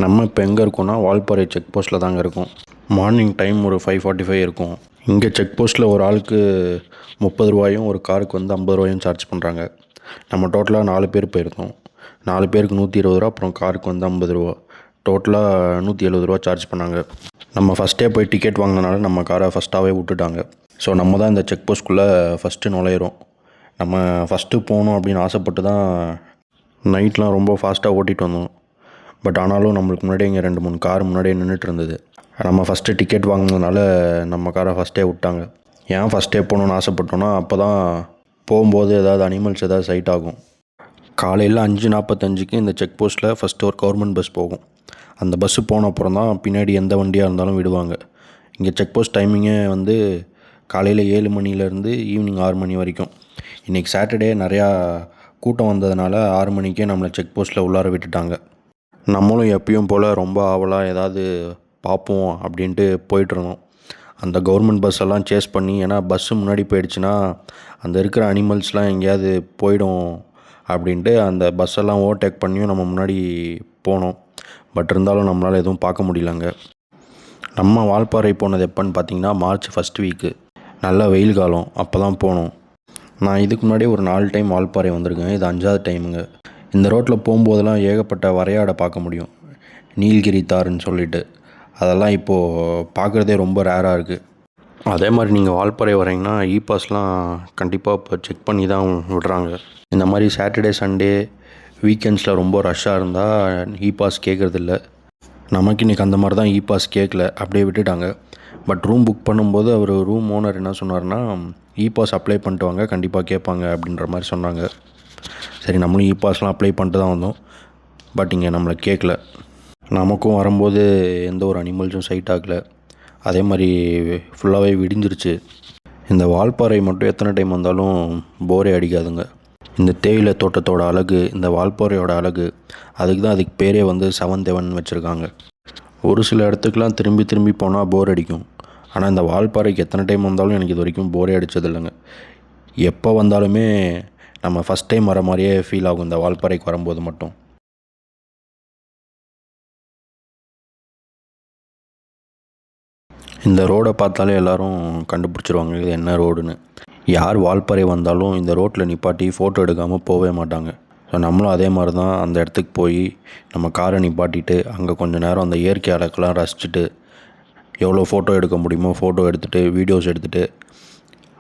நம்ம இப்போ எங்கே இருக்கோம்னா வால்பாறை செக் போஸ்ட்டில் தாங்க இருக்கோம். மார்னிங் டைம் ஒரு 5:45 இருக்கும். இங்கே செக் போஸ்ட்டில் ஒரு ஆளுக்கு 30 ரூபாயும் ஒரு காருக்கு வந்து 50 ரூபாயும் சார்ஜ் பண்ணுறாங்க. நம்ம டோட்டலாக 4 பேர் போயிருந்தோம். 4 பேருக்கு 120 ரூபா, அப்புறம் காருக்கு வந்து 50 ரூபா, டோட்டலாக 170 ரூபா சார்ஜ் பண்ணாங்க. நம்ம ஃபஸ்ட்டே போய் டிக்கெட் வாங்கினனால நம்ம காரை ஃபஸ்ட்டாகவே விட்டுட்டாங்க. ஸோ நம்ம தான் இந்த செக் போஸ்ட்குள்ளே ஃபஸ்ட்டு நுழையிறோம். நம்ம ஃபஸ்ட்டு போகணும் அப்படின்னு ஆசைப்பட்டு தான் நைட்லாம் ரொம்ப ஃபாஸ்ட்டாக ஓட்டிகிட்டு வந்தோம். பட் ஆனாலும் நம்மளுக்கு முன்னாடியே இங்கே 2-3 கார் முன்னாடியே நின்றுட்டு இருந்தது. நம்ம ஃபஸ்ட்டு டிக்கெட் வாங்கினதுனால நம்ம காரை ஃபஸ்ட்டே விட்டாங்க. ஏன் ஃபஸ்ட்டே போகணுன்னு ஆசைப்பட்டோன்னா அப்போ தான் போகும்போது ஏதாவது அனிமல்ஸ் ஏதாவது சைட் ஆகும். காலையில் 5:45க்கு இந்த செக் போஸ்ட்டில் ஃபஸ்ட்டு ஒரு கவர்மெண்ட் பஸ் போகும். அந்த பஸ்ஸு போன அப்புறம் தான் பின்னாடி எந்த வண்டியாக இருந்தாலும் விடுவாங்க. இங்கே செக் போஸ்ட் டைமிங்கே வந்து காலையில் 7 மணிலேருந்து ஈவினிங் 6 மணி வரைக்கும். இன்றைக்கி சாட்டர்டே நிறையா கூட்டம் வந்ததுனால 6 மணிக்கே நம்மளை செக் போஸ்ட்டில் உள்ளார விட்டுட்டாங்க. நம்மளும் எப்பயும் போல் ரொம்ப ஆவலாக ஏதாவது பார்ப்போம் அப்படின்ட்டு போயிட்டுருந்தோம். அந்த கவர்மெண்ட் பஸ்ஸெல்லாம் சேஸ் பண்ணி, ஏன்னா பஸ்ஸு முன்னாடி போயிடுச்சுன்னா அந்த இருக்கிற அனிமல்ஸ்லாம் எங்கேயாவது போயிடும் அப்படின்ட்டு அந்த பஸ்ஸெல்லாம் ஓவர்டேக் பண்ணியும் நம்ம முன்னாடி போனோம். பட் இருந்தாலும் நம்மளால் எதுவும் பார்க்க முடியலங்க. நம்ம வால்பாறை போனது எப்போன்னு பார்த்தீங்கன்னா மார்ச் ஃபஸ்ட் வீக்கு, நல்ல வெயில் காலம், அப்போ தான் போனோம். நான் இதுக்கு முன்னாடியே ஒரு 4 டைம் வால்பாறை வந்திருக்கேன். இது 5வது டைமுங்க. இந்த ரோட்டில் போகும்போதெல்லாம் ஏகப்பட்ட வரையாடை பார்க்க முடியும், நீலகிரி தாருன்னு சொல்லிட்டு. அதெல்லாம் இப்போது பார்க்குறதே ரொம்ப ரேராக இருக்குது. அதே மாதிரி நீங்கள் வால்பாறை வரீங்கன்னா பாஸ்லாம் கண்டிப்பாக இப்போ செக் பண்ணி தான் விடுறாங்க. இந்த மாதிரி சாட்டர்டே சண்டே வீக்கெண்ட்ஸில் ரொம்ப ரஷ்ஷாக இருந்தால் பாஸ் கேட்குறதில்ல. நமக்கு இன்றைக்கி அந்த மாதிரி தான் பாஸ் கேட்கல, அப்படியே விட்டுட்டாங்க. பட் ரூம் புக் பண்ணும்போது அவர் ரூம் ஓனர் என்ன சொன்னார்னா, பாஸ் அப்ளை பண்ணிட்டு வாங்க, கண்டிப்பாக கேட்பாங்க அப்படின்ற மாதிரி சொன்னாங்க. சரி, நம்மளும் பாஸ்லாம் அப்ளை பண்ணிட்டு தான் வந்தோம். பட் இங்கே நம்மளை கேட்கல. நமக்கும் வரும்போது எந்த ஒரு அனிமல்ஸும் சைட் ஆகலை. அதே மாதிரி ஃபுல்லாகவே விடிஞ்சிருச்சு. இந்த வால்பாறை மட்டும் எத்தனை டைம் வந்தாலும் போரே அடிக்காதுங்க. இந்த தேயிலை தோட்டத்தோட அழகு, இந்த வால்பாறையோட அழகு, அதுக்கு பேரே வந்து 7th Heaven வச்சுருக்காங்க. ஒரு சில இடத்துக்குலாம் திரும்பி திரும்பி போனால் போர் அடிக்கும். ஆனால் இந்த வால்பாறைக்கு எத்தனை டைம் வந்தாலும் எனக்கு இது வரைக்கும் போரே அடித்ததில்லைங்க. எப்போ வந்தாலுமே நம்ம ஃபஸ்ட் டைம் வர மாதிரியே ஃபீல் ஆகும் இந்த வால்பாறைக்கு வரும்போது மட்டும். இந்த ரோடை பார்த்தாலே எல்லோரும் கண்டுபிடிச்சிருவாங்க இது என்ன ரோடுன்னு. யார் வால்பாறை வந்தாலும் இந்த ரோட்டில் நிப்பாட்டி ஃபோட்டோ எடுக்காமல் போகவே மாட்டாங்க. ஸோ நம்மளும் அதே மாதிரி தான் அந்த இடத்துக்கு போய் நம்ம காரை நிப்பாட்டிட்டு அங்கே கொஞ்சம் நேரம் அந்த இயற்கை அழகெல்லாம் ரசிச்சுட்டு எவ்வளோ ஃபோட்டோ எடுக்க முடியுமோ ஃபோட்டோ எடுத்துகிட்டு வீடியோஸ் எடுத்துகிட்டு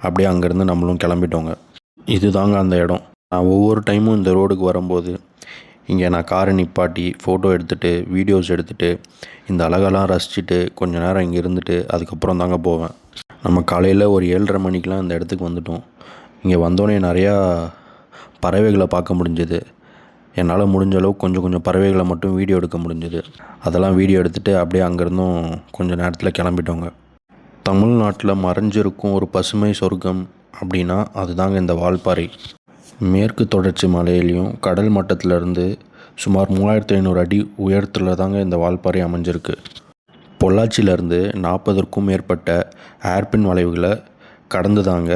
அப்படியே அங்கேருந்து நம்மளும் கிளம்பிட்டோங்க. இது தாங்க அந்த இடம். நான் ஒவ்வொரு டைமும் இந்த ரோடுக்கு வரும்போது இங்கே நான் காரை நிப்பாட்டி ஃபோட்டோ எடுத்துகிட்டு வீடியோஸ் எடுத்துகிட்டு இந்த அழகெல்லாம் ரசிச்சுட்டு கொஞ்சம் நேரம் இங்கே இருந்துட்டு அதுக்கப்புறம் தாங்க போவேன். நம்ம காலையில் ஒரு 7:30 மணிக்கெலாம் இந்த இடத்துக்கு வந்துட்டோம். இங்கே வந்தோடனே நிறையா பறவைகளை பார்க்க முடிஞ்சது. என்னால் முடிஞ்ச அளவுக்கு கொஞ்சம் பறவைகளை மட்டும் வீடியோ எடுக்க முடிஞ்சது. அதெல்லாம் வீடியோ எடுத்துகிட்டு அப்படியே அங்கேருந்தும் கொஞ்சம் நேரத்தில் கிளம்பிட்டோங்க. தமிழ்நாட்டில் மறைஞ்சிருக்கும் ஒரு பசுமை சொர்க்கம் அப்படின்னா அதுதாங்க இந்த வால்பாறை. மேற்கு தொடர்ச்சி மலையிலையும் கடல் மட்டத்திலிருந்து சுமார் 3500 அடி உயரத்தில் தாங்க இந்த வால்பாறை அமைஞ்சிருக்கு. பொள்ளாச்சியிலேருந்து 40க்கும் மேற்பட்ட ஏர்பின் வளைவுகளை கடந்து தாங்க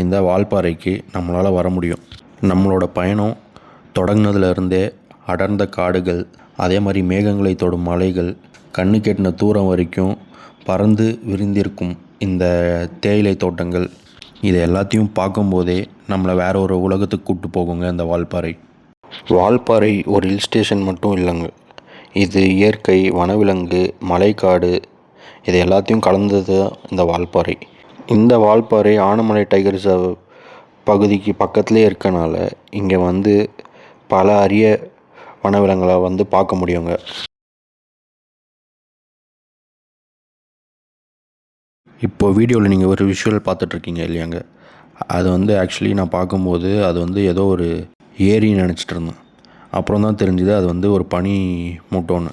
இந்த வால்பாறைக்கு நம்மளால் வர முடியும். நம்மளோட பயணம் தொடங்கினதுலேருந்தே அடர்ந்த காடுகள், அதே மாதிரி மேகங்களை தொடும் மலைகள், கண்ணு கெட்டின தூரம் வரைக்கும் பறந்து விரிந்திருக்கும் இந்த தேயிலை தோட்டங்கள், இது எல்லாத்தையும் பார்க்கும்போதே நம்மளை வேற ஒரு உலகத்துக்கு கூப்பிட்டு போகுங்க இந்த வால்பாறை. வால்பாறை ஒரு ஹில் ஸ்டேஷன் மட்டும் இல்லைங்க. இது இயற்கை, வனவிலங்கு, மலைக்காடு, இது எல்லாத்தையும் கலந்தது இந்த வால்பாறை. இந்த வால்பாறை ஆனமலை டைகர் ரிசர்வ் பகுதிக்கு பக்கத்துலேயே இருக்கனால இங்கே வந்து பல அரிய வனவிலங்குகளை வந்து பார்க்க முடியுங்க. இப்போ வீடியோவில் நீங்கள் ஒரு விஷுவல் பார்த்துட்ருக்கீங்க இல்லையாங்க, அது வந்து ஆக்சுவலி நான் பார்க்கும்போது அது வந்து ஏதோ ஒரு ஏரின்னு நினச்சிட்டு இருந்தேன். அப்புறம் தான் தெரிஞ்சுது அது வந்து ஒரு பனி மூட்டோன்னு.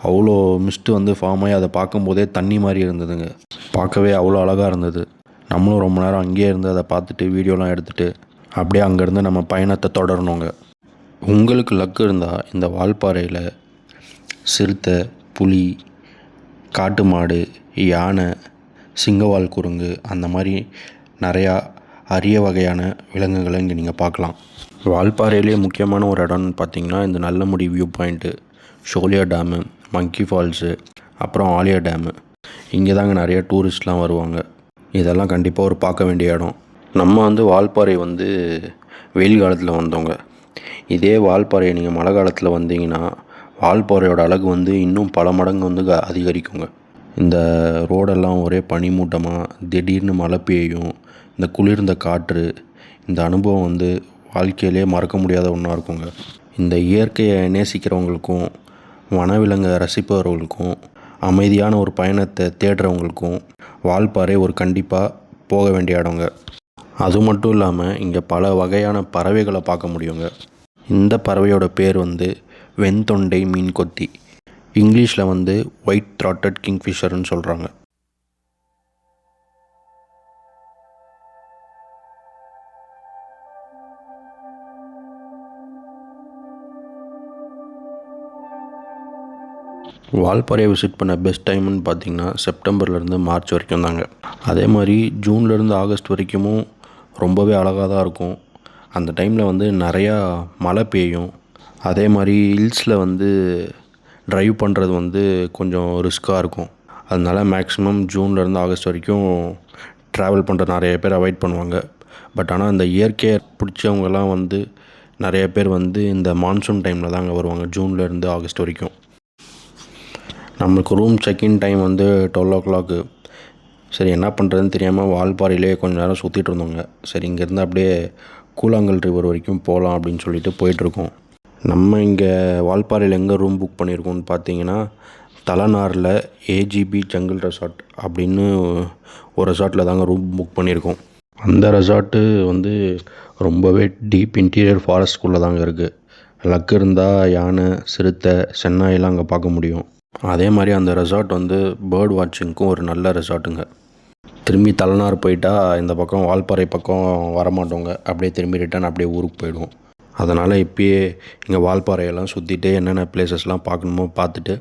அவ்வளோ மிஸ்ட்டு வந்து ஃபார்ம் ஆகி அதை பார்க்கும்போதே தண்ணி மாதிரி இருந்ததுங்க. பார்க்கவே அவ்வளோ அழகாக இருந்தது. நம்மளும் ரொம்ப நேரம் அங்கேயே இருந்து அதை பார்த்துட்டு வீடியோலாம் எடுத்துகிட்டு அப்படியே அங்கேருந்து நம்ம பயணத்தை தொடரணுங்க. உங்களுக்கு லக்கு இருந்தால் இந்த வால்பாறையில் சிறுத்தை, புலி, காட்டு மாடு, யானை, சிங்கவால் குரங்கு, அந்த மாதிரி நிறையா அரிய வகையான விலங்குகளை இங்கே நீங்கள் பார்க்கலாம். வால்பாறையிலே முக்கியமான ஒரு இடம்னு பார்த்திங்கன்னா இந்த நல்லமுடி வியூ பாயிண்ட்டு, ஷோலியா டேமு, மங்கி ஃபால்ஸு, அப்புறம் ஆலியா டேமு. இங்கே தாங்க நிறைய டூரிஸ்ட்லாம் வருவாங்க. இதெல்லாம் கண்டிப்பாக ஒரு பார்க்க வேண்டிய இடம். நம்ம வந்து வால்பாறை வந்து வெயில் காலத்தில் வந்தோங்க. இதே வால்பாறையை நீங்கள் மழை காலத்தில் வந்தீங்கன்னா வால்பாறையோட அழகு வந்து இன்னும் பல மடங்கு வந்து அதிகரிக்குங்க. இந்த ரோடெல்லாம் ஒரே பனிமூட்டமாக திடீர்னு மழை பெய்யும். இந்த குளிர்ந்த காற்று, இந்த அனுபவம் வந்து வாழ்க்கையிலே மறக்க முடியாத ஒன்றா இருக்குங்க. இந்த இயற்கையை நேசிக்கிறவங்களுக்கும், வனவிலங்கை ரசிப்பவர்களுக்கும், அமைதியான ஒரு பயணத்தை தேடுறவங்களுக்கும் வால்பாறை ஒரு கண்டிப்பாக போக வேண்டிய இடங்க. அது மட்டும் இல்லாமல் இங்கே பல வகையான பறவைகளை பார்க்க முடியுங்க. இந்த பறவையோட பேர் வந்து வெண்தொண்டை மீன் கொத்தி. இங்கிலீஷில் வந்து ஒயிட் த்ராட்டட் கிங்ஃபிஷர்னு சொல்கிறாங்க. வால்பாறையை விசிட் பண்ண பெஸ்ட் டைம்னு பார்த்தீங்கன்னா செப்டம்பர்லேருந்து மார்ச் வரைக்கும் தாங்க. அதே மாதிரி ஜூன்லேருந்து ஆகஸ்ட் வரைக்கும் ரொம்பவே அழகாக தான் இருக்கும். அந்த டைமில் வந்து நிறையா மழை பெய்யும். அதே மாதிரி ஹில்ஸில் வந்து ட்ரைவ் பண்ணுறது வந்து கொஞ்சம் ரிஸ்க்காக இருக்கும். அதனால மேக்ஸிமம் ஜூன்லேருந்து ஆகஸ்ட் வரைக்கும் ட்ராவல் பண்ணுற நிறைய பேர் அவாய்ட் பண்ணுவாங்க. பட் ஆனால் இந்த இயற்கையை பிடிச்சவங்கலாம் வந்து நிறைய பேர் வந்து இந்த மான்சூன் டைமில் தாங்க வருவாங்க, ஜூன்லேருந்து ஆகஸ்ட் வரைக்கும். நம்மளுக்கு ரூம் செக்இன் டைம் வந்து 12 o'clock. சரி என்ன பண்ணுறதுன்னு தெரியாமல் வால்பாறையிலே கொஞ்சம் நேரம் சுற்றிட்டு இருந்தோங்க. சரி இங்கேருந்து அப்படியே கூழாங்கல் ரிவர் வரைக்கும் போகலாம் அப்படின்னு சொல்லிட்டு போயிட்டுருக்கோம். நம்ம இங்கே வால்பாறையில் எங்கே ரூம் புக் பண்ணியிருக்கோம்னு பார்த்தீங்கன்னா தலனாரில் ஏஜிபி ஜங்கிள் ரெசார்ட் அப்படின்னு ஒரு ரெசார்ட்டில் தாங்க ரூம் புக் பண்ணியிருக்கோம். அந்த ரெசார்ட்டு வந்து ரொம்பவே டீப் இன்டீரியர் ஃபாரஸ்ட்குள்ளே தாங்க இருக்குது. லக்கு இருந்தால் யானை, சிறுத்தை, சென்னாயெல்லாம் அங்கே பார்க்க முடியும். அதே மாதிரி அந்த ரெசார்ட் வந்து பேர்ட் வாட்சிங்க்கும் ஒரு நல்ல ரெசார்ட்டுங்க. திரும்பி தலனார் போயிட்டா இந்த பக்கம் வால்பாறை பக்கம் வரமாட்டோங்க. அப்படியே திரும்பி ரிட்டர்ன் அப்படியே ஊருக்கு போயிடுவோம். அதனால் இப்போயே இங்கே வால்பாறையெல்லாம் சுற்றிட்டு என்னென்ன பிளேசஸ்லாம் பார்க்கணுமோ பார்த்துட்டு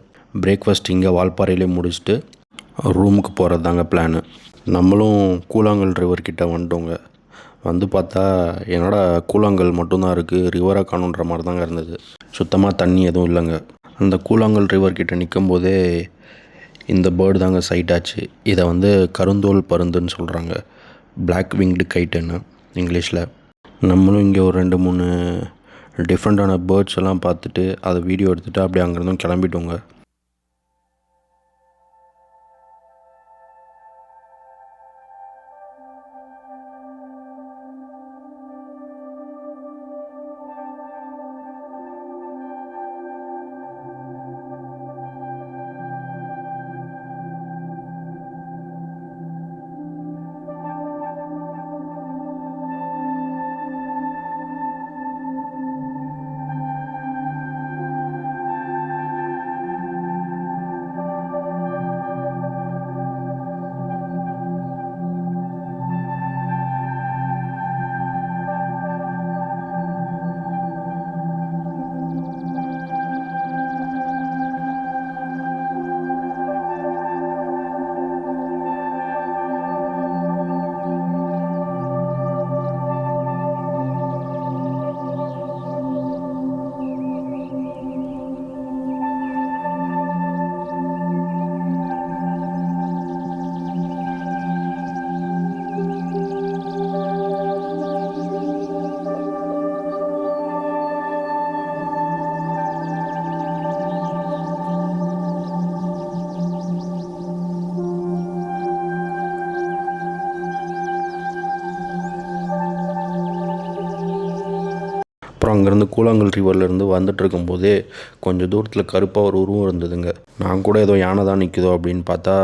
பிரேக்ஃபாஸ்ட் இங்கே வால்பாறையிலே முடிச்சுட்டு ரூமுக்கு போகிறது தாங்க பிளானு. நம்மளும் கூழாங்கல் ரிவர் கிட்டே வந்துட்டோங்க. வந்து பார்த்தா என்னோட கூழாங்கல் மட்டும்தான் இருக்குது, ரிவராக காணுன்ற மாதிரி தாங்க இருந்தது. சுத்தமாக தண்ணி எதுவும் இல்லைங்க. அந்த கூழாங்கல் ரிவர் கிட்டே நிற்கும் போதே இந்த பேர்டு தாங்க சைட் ஆச்சு. இதை வந்து கருந்தோல் பருந்துன்னு சொல்கிறாங்க, பிளாக் விங்டு கைட்டுன்னு இங்கிலீஷில். நம்மளும் இங்கே ஒரு 2-3 டிஃப்ரெண்ட்டான பேர்ட்ஸ் எல்லாம் பார்த்துட்டு அதை வீடியோ எடுத்துகிட்டு அப்படியே அங்கேருந்தும் கிளம்பிட்டோங்க. அப்புறம் அங்கேருந்து கூழாங்கல் ரிவர்லேருந்து வந்துட்டு இருக்கும்போதே கொஞ்சம் தூரத்தில் கருப்பாக ஒரு உருவம் இருந்ததுங்க. நான் கூட ஏதோ யானை தான் நிற்குதோ அப்படின்னு பார்த்தா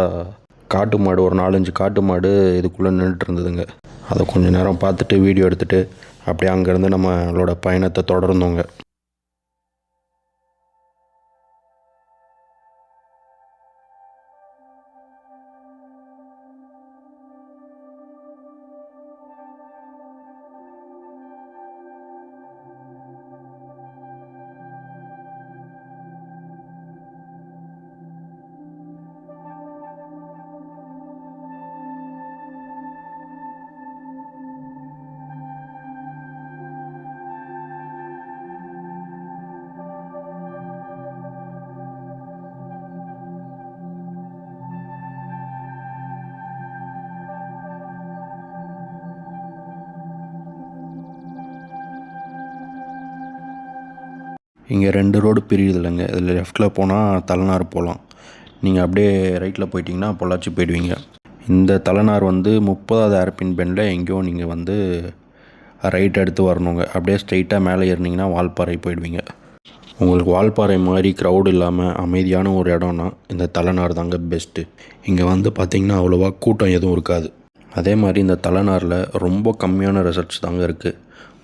காட்டு மாடு, ஒரு 4-5 காட்டு மாடு இதுக்குள்ளே நின்றுட்டு இருந்ததுங்க. அதை கொஞ்சம் நேரம் பார்த்துட்டு வீடியோ எடுத்துகிட்டு அப்படியே அங்கேருந்து நம்மளோட பயணத்தை தொடர்ந்தோங்க. இங்கே 2 ரோடு பிரியுது இல்லைங்க. இதில் லெஃப்ட்டில் போனால் தலைனார் போகலாம். நீங்கள் அப்படியே ரைட்டில் போயிட்டிங்கன்னா பொள்ளாச்சி போயிடுவீங்க. இந்த தலைனார் வந்து 30வது ஏர்பின் பெண்டில் எங்கேயோ நீங்கள் வந்து ரைட் எடுத்து வரணுங்க. அப்படியே ஸ்ட்ரெயிட்டாக மேலே ஏறினீங்கன்னா வால்பாறை போயிடுவீங்க. உங்களுக்கு வால்பாறை மாதிரி க்ரௌட் இல்லாமல் அமைதியான ஒரு இடம்னா இந்த தலைனார் தாங்க பெஸ்ட்டு. இங்கே வந்து பார்த்திங்கன்னா அவ்வளோவா கூட்டம் எதுவும் இருக்காது. அதே மாதிரி இந்த தலைனாரில் ரொம்ப கம்மியான ரெசார்ட்ஸ் தாங்க இருக்குது.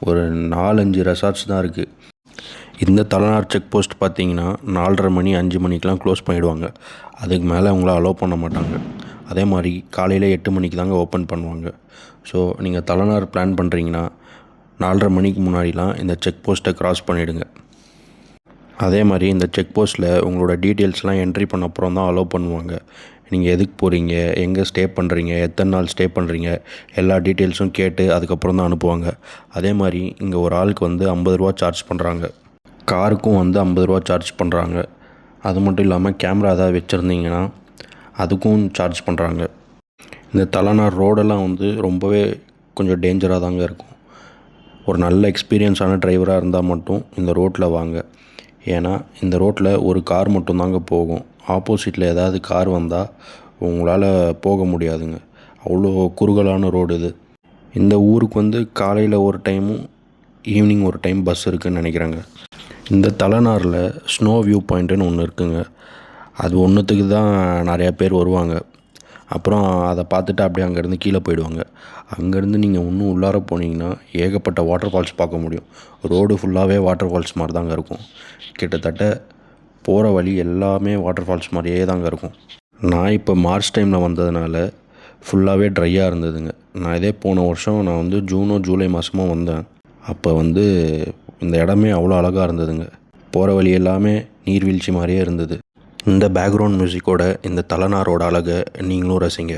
ஒரு 4-5 ரெசார்ட்ஸ் தான் இருக்குது. இந்த தலைனார் செக் போஸ்ட் பார்த்திங்கன்னா 4:30 மணி 5 மணிக்கெலாம் க்ளோஸ் பண்ணிவிடுவாங்க. அதுக்கு மேலே அவங்கள அலோவ் பண்ண மாட்டாங்க. அதே மாதிரி காலையில் 8 மணிக்கு தாங்க ஓப்பன் பண்ணுவாங்க. ஸோ நீங்கள் தலைனார் பிளான் பண்ணுறீங்கன்னா 4:30 மணிக்கு முன்னாடிலாம் இந்த செக் போஸ்ட்டை க்ராஸ் பண்ணிவிடுங்க. அதே மாதிரி இந்த செக் போஸ்ட்டில் உங்களோட டீட்டெயில்ஸ்லாம் என்ட்ரி பண்ண அப்புறம் தான் அலோவ் பண்ணுவாங்க. நீங்கள் எதுக்கு போகிறீங்க, எங்கே ஸ்டே பண்ணுறீங்க, எத்தனை நாள் ஸ்டே பண்ணுறீங்க, எல்லா டீட்டெயில்ஸும் கேட்டு அதுக்கப்புறம் தான் அனுப்புவாங்க. அதே மாதிரி இங்கே ஒரு ஆளுக்கு வந்து 50 ரூபா சார்ஜ் பண்ணுறாங்க. காருக்கும் வந்து 50 ரூபா சார்ஜ் பண்ணுறாங்க. அது மட்டும் இல்லாமல் கேமரா ஏதாவது வச்சுருந்தீங்கன்னா அதுக்கும் சார்ஜ் பண்ணுறாங்க. இந்த தலைனார் ரோடெல்லாம் வந்து ரொம்பவே கொஞ்சம் டேஞ்சராக தாங்க இருக்கும். ஒரு நல்ல எக்ஸ்பீரியன்ஸான டிரைவராக இருந்தால் மட்டும் இந்த ரோட்டில் வாங்க. ஏன்னா இந்த ரோட்டில் ஒரு கார் மட்டும்தாங்க போகும். ஆப்போசிட்டில் ஏதாவது கார் வந்தால் உங்களால் போக முடியாதுங்க. அவ்வளோ குறுகலான ரோடு இது. இந்த ஊருக்கு வந்து காலையில் ஒரு டைமும் ஈவினிங் ஒரு டைம் பஸ் இருக்குதுன்னு நினைக்கிறேங்க. இந்த தலைனாரில் ஸ்னோ வியூ பாயிண்ட்டுன்னு ஒன்று இருக்குதுங்க. அது ஒன்றுத்துக்கு தான் நிறையா பேர் வருவாங்க. அப்புறம் அதை பார்த்துட்டு அப்படியே அங்கேருந்து கீழே போயிடுவாங்க. அங்கேருந்து நீங்கள் இன்னும் உள்ளார போனீங்கன்னா ஏகப்பட்ட வாட்டர் ஃபால்ஸ் பார்க்க முடியும். ரோடு ஃபுல்லாகவே வாட்டர் ஃபால்ஸ் மாதிரி தாங்க இருக்கும். கிட்டத்தட்ட போகிற வழி எல்லாமே வாட்டர் ஃபால்ஸ் மாதிரியே தாங்க இருக்கும். நான் இப்போ மார்ச் டைமில் வந்ததுனால ஃபுல்லாகவே ட்ரையாக இருந்ததுங்க. நான் இதே போன வருஷம் நான் வந்து ஜூனோ ஜூலை மாதமோ வந்தேன். அப்போ வந்து இந்த இடமே அவ்வளோ அழகாக இருந்ததுங்க. போகிற வழி எல்லாமே நீர்வீழ்ச்சி மாதிரியே இருந்தது. இந்த பேக்ரவுண்ட் மியூசிக்கோட இந்த தலைனாரோட அழகை நீங்களும் ரசிங்க.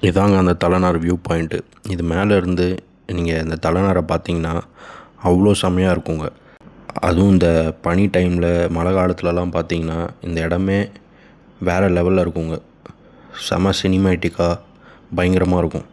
இதாங்க அந்த தலைனார் வியூ பாயிண்ட்டு. இது மேலே இருந்து நீங்கள் இந்த தலைனாரை பார்த்தீங்கன்னா அவ்வளோ செம்மையாக இருக்குங்க. அதுவும் இந்த பனி டைமில் மழை காலத்துலலாம் பார்த்தீங்கன்னா இந்த இடமே வேறு லெவலில் இருக்குங்க. செம சினிமேட்டிக்காக பயங்கரமாக இருக்கும்.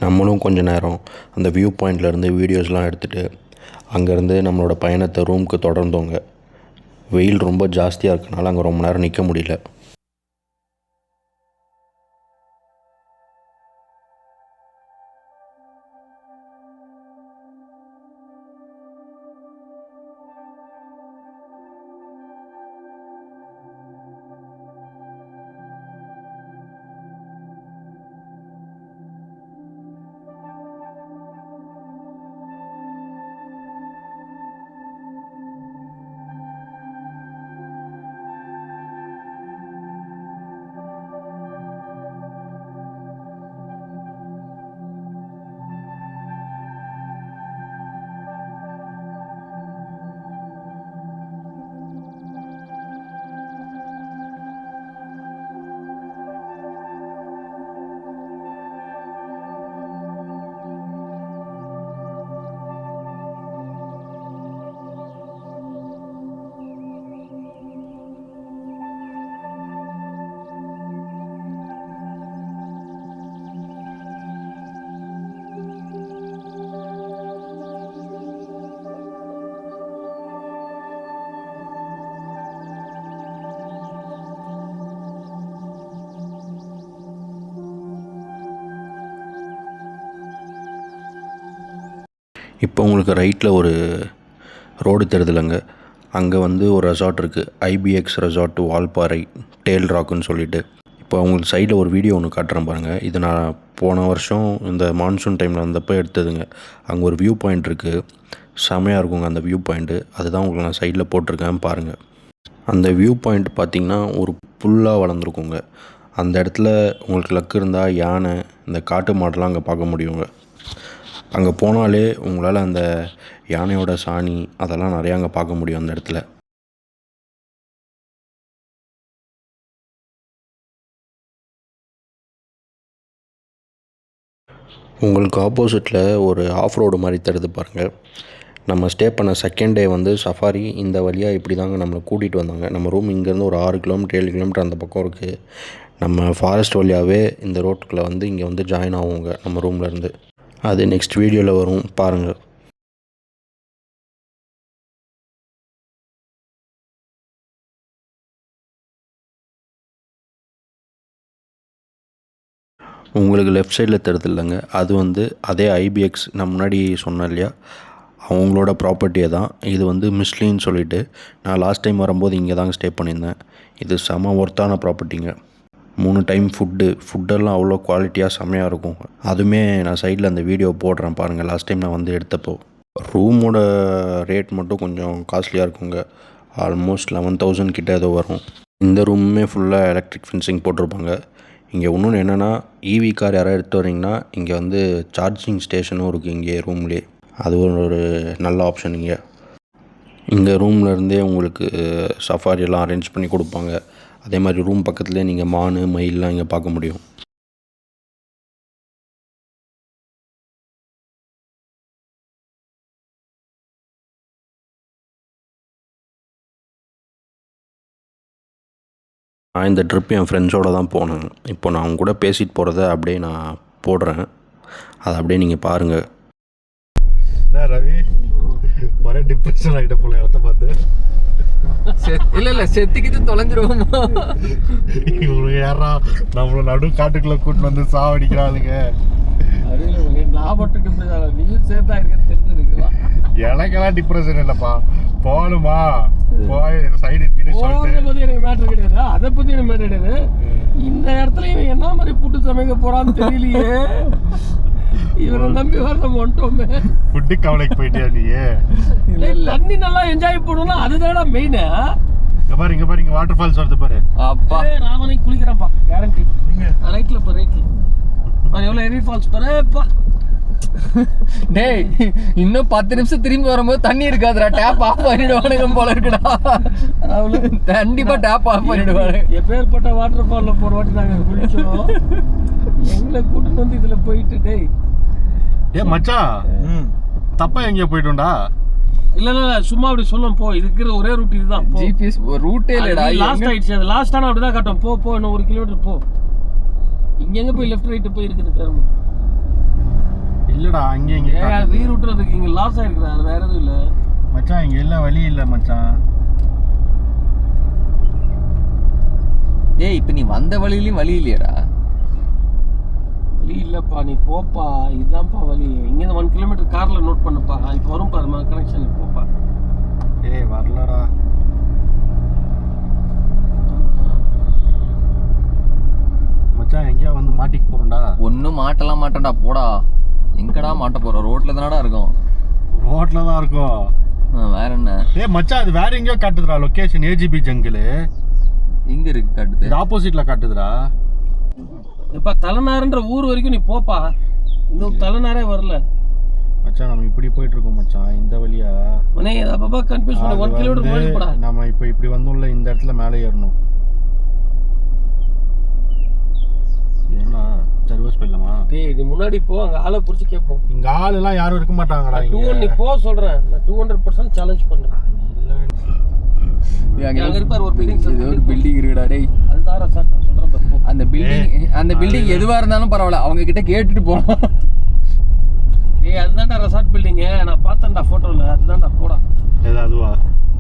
நம்மளும் கொஞ்சம் நேரம் அந்த வியூ பாயிண்ட்லேருந்து வீடியோஸ்லாம் எடுத்துகிட்டு அங்கேருந்து நம்மளோட பயணத்தை ரூமுக்கு தொடர்ந்தோங்க. வெயில் ரொம்ப ஜாஸ்தியாக இருக்கனால அங்கே ரொம்ப நேரம் நிற்க முடியல. இப்போ உங்களுக்கு ரைட்டில் ஒரு ரோடு தெரியுதுலங்க, அங்கே வந்து ஒரு ரெசார்ட் இருக்குது. ஐபிஎக்ஸ் ரெசார்ட் வால்பாறை டேல் ராக்குன்னு சொல்லிட்டு. இப்போ உங்களுக்கு சைடில் ஒரு வீடியோ ஒன்று காட்டுறேன் பாருங்கள். இது நான் போன வருஷம் இந்த மான்சூன் டைமில் வந்தப்போ எடுத்ததுங்க. அங்கே ஒரு வியூ பாயிண்ட் இருக்குது, செமையாக இருக்குங்க அந்த வியூ பாயிண்ட்டு. அதுதான் உங்களுக்கு நான் சைடில் போட்டிருக்கேன் பாருங்கள். அந்த வியூ பாயிண்ட் பார்த்திங்கன்னா ஒரு புல்லாக வளர்ந்துருக்குங்க. அந்த இடத்துல உங்களுக்கு லக்கு இருந்தால் யானை, இந்த காட்டு மாடெலாம் அங்கே பார்க்க முடியுங்க. அங்கே போனாலே உங்களால் அந்த யானையோட சாணி அதெல்லாம் நிறையா அங்கே பார்க்க முடியும் அந்த இடத்துல. உங்களுக்கு ஆப்போசிட்டில் ஒரு ஆஃப் ரோடு மாதிரி தருது பாருங்கள். நம்ம ஸ்டே பண்ண செகண்ட் டே வந்து சஃபாரி இந்த வழியாக இப்படி தாங்க நம்மளை கூட்டிகிட்டு வந்தாங்க. நம்ம ரூம் இங்கேருந்து ஒரு 6 கிலோமீட்டர் 7 கிலோமீட்டர் அந்த பக்கம் இருக்குது. நம்ம ஃபாரஸ்ட் வழியாகவே இந்த ரோட்டுக்குள்ளே வந்து இங்கே வந்து ஜாயின் ஆகுங்க நம்ம ரூம்லேருந்து. அது நெக்ஸ்ட் வீடியோவில் வரும் பாருங்கள். உங்களுக்கு லெஃப்ட் சைடில் தெரியுது இல்லைங்க, அது வந்து அதே ஐபிஎக்ஸ் நான் முன்னாடி சொன்னேன் இல்லையா, அவங்களோட ப்ராப்பர்ட்டியை தான். இது வந்து மிஸ்லின்னு சொல்லிவிட்டு நான் லாஸ்ட் டைம் வரும்போது இங்கே தாங்க ஸ்டே பண்ணியிருந்தேன். இது செம ஒர்த்தான ப்ராப்பர்ட்டிங்க. 3 டைம் ஃபுட்டெல்லாம் அவ்வளோ குவாலிட்டியாக செம்மையாக இருக்கும். அதுவுமே நான் சைடில் அந்த வீடியோ போடுறேன் பாருங்கள். லாஸ்ட் டைம் நான் வந்து எடுத்தப்போ ரூமோட ரேட் மட்டும் கொஞ்சம் காஸ்ட்லியாக இருக்குங்க. ஆல்மோஸ்ட் 11,000 கிட்ட ஏதோ வரும். இந்த ரூமுமே ஃபுல்லாக எலக்ட்ரிக் ஃபென்சிங் போட்டிருப்பாங்க. இங்கே இன்னொன்று என்னென்னா, இவி கார் யாராவது எடுத்து வரீங்கன்னா இங்கே வந்து சார்ஜிங் ஸ்டேஷனும் இருக்குது இங்கே ரூம்லேயே. அது ஒரு நல்ல ஆப்ஷன். இங்கே ரூம்லேருந்தே உங்களுக்கு சஃபாரியெல்லாம் அரேஞ்ச் பண்ணி கொடுப்பாங்க. அதே மாதிரி ரூம் பக்கத்துலேயே நீங்கள் மான் மயிலெலாம் இங்கே பார்க்க முடியும். நான் இந்த ட்ரிப் என் ஃப்ரெண்ட்ஸோடு தான் போனேன். இப்போ நான் அவங்க கூட பேசிட்டு போகிறத அப்படியே நான் போடுறேன், அதை அப்படியே நீங்கள் பாருங்கள். ரவி ஒரே டிப்ரெஷன் ஆகிட்ட போல இடத்த பார்த்து. இல்ல செத்துக்கிட்டு தொலைஞ்சிருவோமா? இவங்க யாரா நம்மள நடு காட்டுக்குள்ள கூட்டு வந்து சாவடிக்கிறாளுங்க. நான் மட்டும் டிப்ரெஷன், நீயும் சேர்த்தா இருக்க தெரிஞ்சிருக்குவா. எனக்கெல்லாம் டிப்ரெஷன் இல்லப்பா, போகணுமா போய் சைடு போகிறத பற்றி எனக்கு மேட்டர் கிடையாது, அதை பற்றி எனக்கு மேட்டர் கிடையாது. இந்த இடத்துல இவன் என்ன மாதிரி புட்டு சமைக்க போறான்னு தெரியலையே. இவரை நம்பி வர நம்ம வந்துட்டோமே. ஃபுட்டு கவலைக்கு போயிட்டியா நீ? தண்ணி நல்லா என்ஜாய் பண்ணணும்னா அதுதான் மெயின். இங்க பாரு இங்க வாட்டர் ஃபால்ஸ் வருது பாரு. அப்பா ராமனை குளிக்கிறேன்ப்பா, கேரண்டி. ரைட்ல போ, ரைட்ல எவ்வளோ ஹெவி ஃபால்ஸ் பாருப்பா. டேய் இன்னும் 10 நிமிஷம் திரும்பி வரும்போது தண்ணி இருக்காதுடா, டேப் ஆஃப் பண்ணிடுவானுங்க போல இருக்குடா. கண்டிப்பா டேப் ஆஃப் பண்ணிடுவாங்க. எப்பேற்பட்ட வாட்டர் ஃபால்ல போற வாட்டி நாங்க குளிச்சோம், எங்களை கூட்டிட்டு வந்து இதுல போயிட்டு. டேய் ஏ மச்சான், தப்பா எங்கேயோ போயிட்டோம்டா. இல்ல சும்மா அப்படி சொல்லும் போ, இருக்கிற ஒரே ரூட் இதுதான். ஜிபிஎஸ் ரூட்டே இல்லடா, லாஸ்ட் ஆயிடுச்சு. அது லாஸ்டான அப்படிதான் காட்டும். போ இன்னும் 1 கிலோமீட்டர் போ. இங்க எங்க போய் லெஃப்ட் ரைட் போய் இருக்குது பெருமை. இல்லடா அங்கே இங்கே ரீரூட்டுறதுக்கு இங்கே லாஸ் ஆயிருக்குறா, அது வேற எதுவும் இல்லை மச்சான். இங்கே எல்லாம் வழி இல்லை மச்சான். ஏய் இப்போ நீ வந்த வழியிலையும் வழி இல்லையாடா? வழி இல்லைப்பா, நீ போப்பா, இதுதான்ப்பா வழி. இங்கேருந்து 1 கிலோமீட்டர் காரில் நோட் பண்ணுப்பா, இப்போ வரும் பாருமா கனெக்ஷன், போப்பா. ஏய் வரலடா மச்சான். எங்கேயா வந்து மாட்டிக்க போகிறோம்டா. ஒன்றும் மாட்டலாம் மாட்டேன்டா, போடா. எங்கடா மாட்ட போகிறோம்? ரோட்டில் தானடா இருக்கும். ரோட்டில் தான் இருக்கும். வேற என்ன? ஏய் மச்சான், அது வேற எங்கேயோ காட்டுதுடா லொக்கேஷன். ஏஜிபி ஜங்கிள் எங்க இருக்கு காட்டுது? இது ஆப்போசிட்ல காட்டுதுடா. எப்பா தலைநாருன்ற ஊர் வரைக்கும் நீ போப்பா, இன்னும் தலைநாரே வரல மச்சான். நம்ம இப்படி போயிட்டு இருக்கோம் மச்சான், இந்த வழியா. உனே அப்பப்பா கன்ஃபியூஸ் பண்ண. 1 கிலோமீட்டர் முன்னாடி போடா. நம்ம இப்போ இப்படி வந்தோம்ல, இந்த இடத்துல மேலே ஏறணும். என்ன சர்வீஸ் போயிடலாமா? டேய் நீ முன்னாடி போ, அங்க ஆளை புடிச்சு கேட்போம். இங்க ஆள் எல்லாம் யாரும் இருக்க மாட்டாங்கடா. 2 நீ போ சொல்றேன், நான் 200% சேலஞ்ச் பண்றேன். அங்க இருப்பார் ஒரு பில்டிங், இது ஒரு பில்டிங் இருக்குடா டேய். அதுதான் சார் நான் சொல்றேன் பாரு. அந்த பில்டிங் எதுவா இருந்தாலும் பரவாயில்ல, அவங்க கிட்ட கேட்டுட்டு போலாம். ஏய் அதுதான்டா ரெசார்ட் பில்டிங், நான் பார்த்தேன்டா போட்டோல. அதுதான்டா, போடா. அதுவா?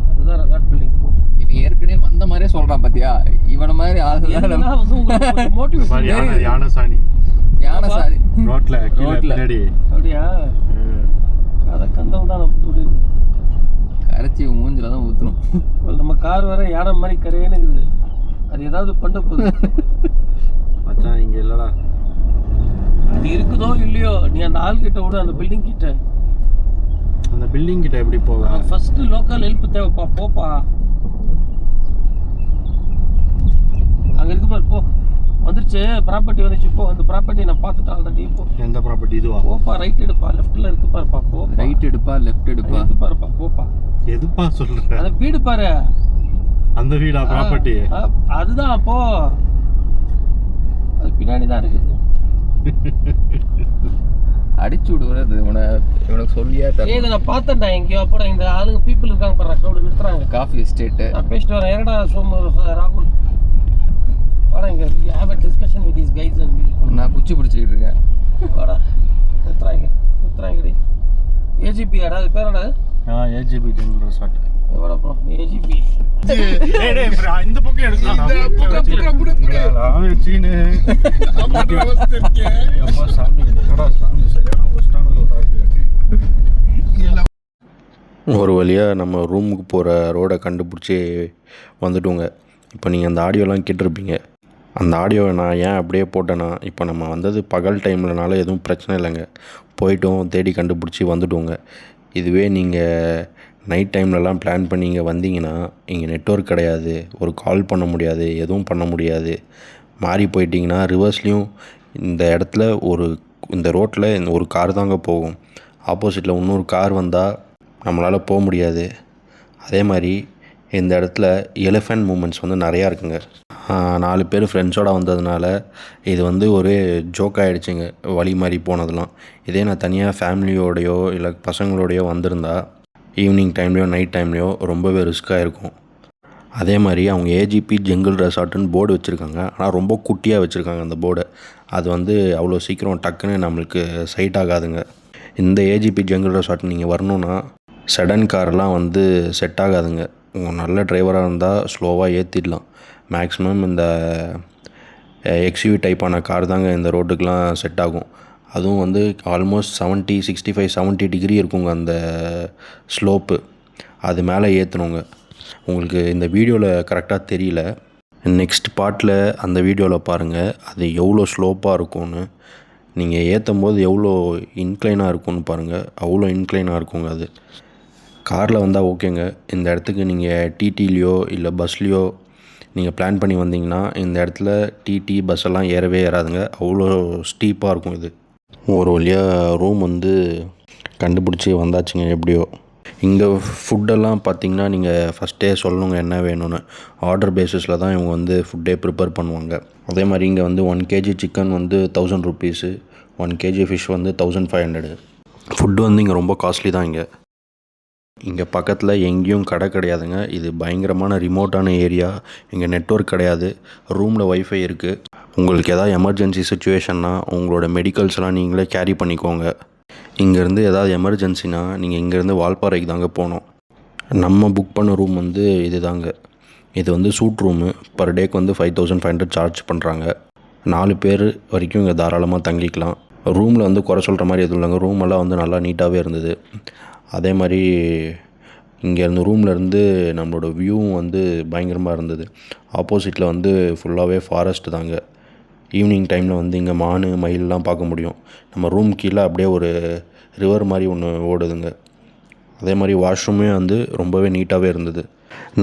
அதுதான் ரெசார்ட் பில்டிங். இவன் ஏற்கனவே வந்த மாதிரியே சொல்றான் பாத்தியா? இவன மாதிரி அதெல்லாம் வந்து உங்களுக்கு மோட்டிவேஷன். யானை சாணி யானை சாதி ரோட்ல கீழ ரோட்ல. பின்னாடி. அப்படியா? அத கந்தம் தான் நம்ம கரைச்சி மூஞ்சில தான் ஊத்தணும். நம்ம கார் வேற யானை மாதிரி கரையேன்னு இருக்குது. அது ஏதாவது பண்ண போகுது. மச்சான் இங்க இல்லடா. அது இருக்குதோ இல்லையோ, நீ அந்த ஆள் கிட்ட விடு, அந்த பில்டிங் கிட்ட. அந்த பில்டிங் கிட்ட எப்படி போவ? ஃபர்ஸ்ட் லோக்கல் ஹெல்ப் தேவைப்பா, போப்பா. அங்க இருக்கு பாரு, போ. வந்துருச்சு, ப்ராப்பர்ட்டி வந்துச்சு, போ. அந்த ப்ராப்பர்ட்டி நான் பார்த்துட்டேன் ஆல்ரெடி. போ. எந்த ப்ராப்பர்ட்டி? இதுவா? போப்பா, ரைட் எடுப்பா, லெஃப்ட்ல இருக்கு பாருப்பா, போ. ரைட் எடுப்பா லெஃப்ட் எடுப்பா? இருக்கு பாருப்பா, போப்பா. எதுப்பா சொல்ற? அந்த வீடு பாரு. அந்த வீடா ப்ராப்பர்ட்டி? அதுதான், போ. அது பின்னாடி தான் இருக்குது. அடிச்சு விடுறது உனக்கு சொல்லியா ஏய் தரேன். இதை நான் பார்த்தேன்டா எங்கேயோ. அப்போ இந்த ஆளுங்க பீப்புள் இருக்காங்க பாரு, க்ரௌடு நிறுத்துறாங்க. Coffee estate. நான் பேசிட்டு வரேன். ஏடா ராகுல் வாடா, இங்க have a discussion with these guys and me. நான் குச்சி பிடிச்சிக்கிட்டு இருக்கேன். வாடா, நிறுத்துறாங்கடி. ஏஜிபி ஆடா, அது பேரடா? AGP jungle resort. வாடா ப்ரோ, ஏஜிபி. டேய் டேய் இந்த பக்கம் எடுக்கலாம். சீனு அம்மா சாமி, என்னடா சாமி, சரியான ஒஸ்டானதா இருக்கு. ஒரு வழியாக நம்ம ரூமுக்கு போகிற ரோடை கண்டுபிடிச்சி வந்துட்டோங்க. இப்போ நீங்கள் அந்த ஆடியோலாம் கேட்டிருப்பீங்க. அந்த ஆடியோவை நான் ஏன் அப்படியே போட்டேன்னா, இப்போ நம்ம வந்தது பகல் டைம்லனால எதுவும் பிரச்சனை இல்லைங்க. போயிட்டோம், தேடி கண்டுபிடிச்சி வந்துட்டோங்க. இதுவே நீங்கள் நைட் டைம்லலாம் பிளான் பண்ணி இங்கே வந்தீங்கன்னா, இங்கே நெட்வொர்க் கிடையாது, ஒரு கால் பண்ண முடியாது, எதுவும் பண்ண முடியாது. மாறி போயிட்டிங்கன்னா ரிவர்ஸ்லேயும் இந்த இடத்துல இந்த ரோட்டில் ஒரு கார் தாங்க போகும். ஆப்போசிட்டில் இன்னொரு கார் வந்தால் நம்மளால் போக முடியாது. அதே மாதிரி இந்த இடத்துல எலிஃபண்ட் மூமெண்ட்ஸ் வந்து நிறையா இருக்குங்க. 4 பேர் ஃப்ரெண்ட்ஸோடு வந்ததுனால இது வந்து ஒரு ஜோக் ஆகிடுச்சிங்க, வழி மாதிரி போனதெல்லாம். இதே நான் தனியாக ஃபேமிலியோடையோ இல்லை பசங்களோடையோ வந்திருந்தா ஈவினிங் டைம்லையோ நைட் டைம்லையோ ரொம்பவே ரிஸ்க்காக இருக்கும். அதே மாதிரி அவங்க ஏஜிபி ஜங்கிள் ரெசார்ட்டுன்னு போர்டு வச்சுருக்காங்க. ஆனால் ரொம்ப குட்டியாக வச்சுருக்காங்க அந்த போர்டை. அது வந்து அவ்வளோ சீக்கிரம் டக்குன்னு நம்மளுக்கு சைட் ஆகாதுங்க. இந்த ஏஜிபி ஜங்கிள் ரெசார்ட் நீங்கள் வரணுன்னா செடன் கார்லாம் வந்து செட் ஆகாதுங்க. உங்கள் நல்ல டிரைவராக இருந்தால் ஸ்லோவாக ஏற்றிடலாம். மேக்ஸிமம் இந்த எக்ஸ்யூவி டைப்பான கார் தாங்க இந்த ரோட்டுக்கெலாம் செட் ஆகும். அதுவும் வந்து ஆல்மோஸ்ட் 65-70 டிகிரி இருக்குங்க அந்த ஸ்லோப்பு. அது மேலே ஏற்றணுங்க. உங்களுக்கு இந்த வீடியோவில் கரெக்டாக தெரியல, நெக்ஸ்ட் பார்ட்டில் அந்த வீடியோவில் பாருங்கள் அது எவ்வளோ ஸ்லோப்பாக இருக்கும்னு. நீங்கள் ஏற்றும் போது எவ்வளோ இன்க்ளைனாக இருக்கும்னு பாருங்கள், அவ்வளோ இன்க்ளைனாக இருக்குங்க. அது காரில் வந்தால் ஓகேங்க. இந்த இடத்துக்கு நீங்கள் டிடிலேயோ இல்லை பஸ்லேயோ நீங்கள் பிளான் பண்ணி வந்தீங்கன்னா இந்த இடத்துல டிடி பஸ்ஸெல்லாம் ஏறவே ஏறாதுங்க, அவ்வளோ ஸ்டீப்பாக இருக்கும். இது ஒரு வழியாக ரூம் வந்து கண்டுபிடிச்சி வந்தாச்சுங்க எப்படியோ. இங்கே ஃபுட்டெல்லாம் பார்த்திங்கன்னா நீங்கள் ஃபஸ்ட்டே சொல்லணுங்க என்ன வேணும்னு. ஆர்டர் பேஸிஸில் தான் இவங்க வந்து ஃபுட்டே ப்ரிப்பேர் பண்ணுவாங்க. அதே மாதிரி இங்கே வந்து 1 kg சிக்கன் வந்து 1000 rupees, 1 kg ஃபிஷ் வந்து 1500. ஃபுட்டு வந்து இங்கே ரொம்ப காஸ்ட்லி தான். இங்கே பக்கத்தில் எங்கேயும் கடை கிடையாதுங்க. இது பயங்கரமான ரிமோட்டான ஏரியா. இங்கே நெட்வொர்க் கிடையாது, ரூமில் வைஃபை இருக்குது. உங்களுக்கு எதாவது எமர்ஜென்சி சுச்சுவேஷன்னா உங்களோட மெடிக்கல்ஸ்லாம் நீங்களே கேரி பண்ணிக்கோங்க. இங்கேருந்து ஏதாவது எமர்ஜென்சினா நீங்கள் இங்கேருந்து வால்பாறைக்கு தாங்க போகணும். நம்ம புக் பண்ண ரூம் வந்து இது தாங்க. இது வந்து சூட் ரூமு. பர் டேக்கு வந்து 5500 சார்ஜ் பண்ணுறாங்க. 4 பேர் வரைக்கும் இங்கே தாராளமாக தங்கிக்கலாம். ரூமில் வந்து குறை சொல்கிற மாதிரி எதுவும் இல்லைங்க. ரூமெல்லாம் வந்து நல்லா நீட்டாகவே இருந்தது. அதே மாதிரி இங்கேருந்து ரூம்லேருந்து நம்மளோட வியூவும் வந்து பயங்கரமாக இருந்தது. ஆப்போசிட்டில் வந்து ஃபுல்லாகவே ஃபாரஸ்ட்டு தாங்க. ஈவினிங் டைமில் வந்து இங்கே மான் மயிலெலாம் பார்க்க முடியும். நம்ம ரூம் கீழே அப்படியே ஒரு ரிவர் மாதிரி ஒன்று ஓடுதுங்க. அதே மாதிரி வாஷ்ரூமே வந்து ரொம்பவே நீட்டாகவே இருந்தது.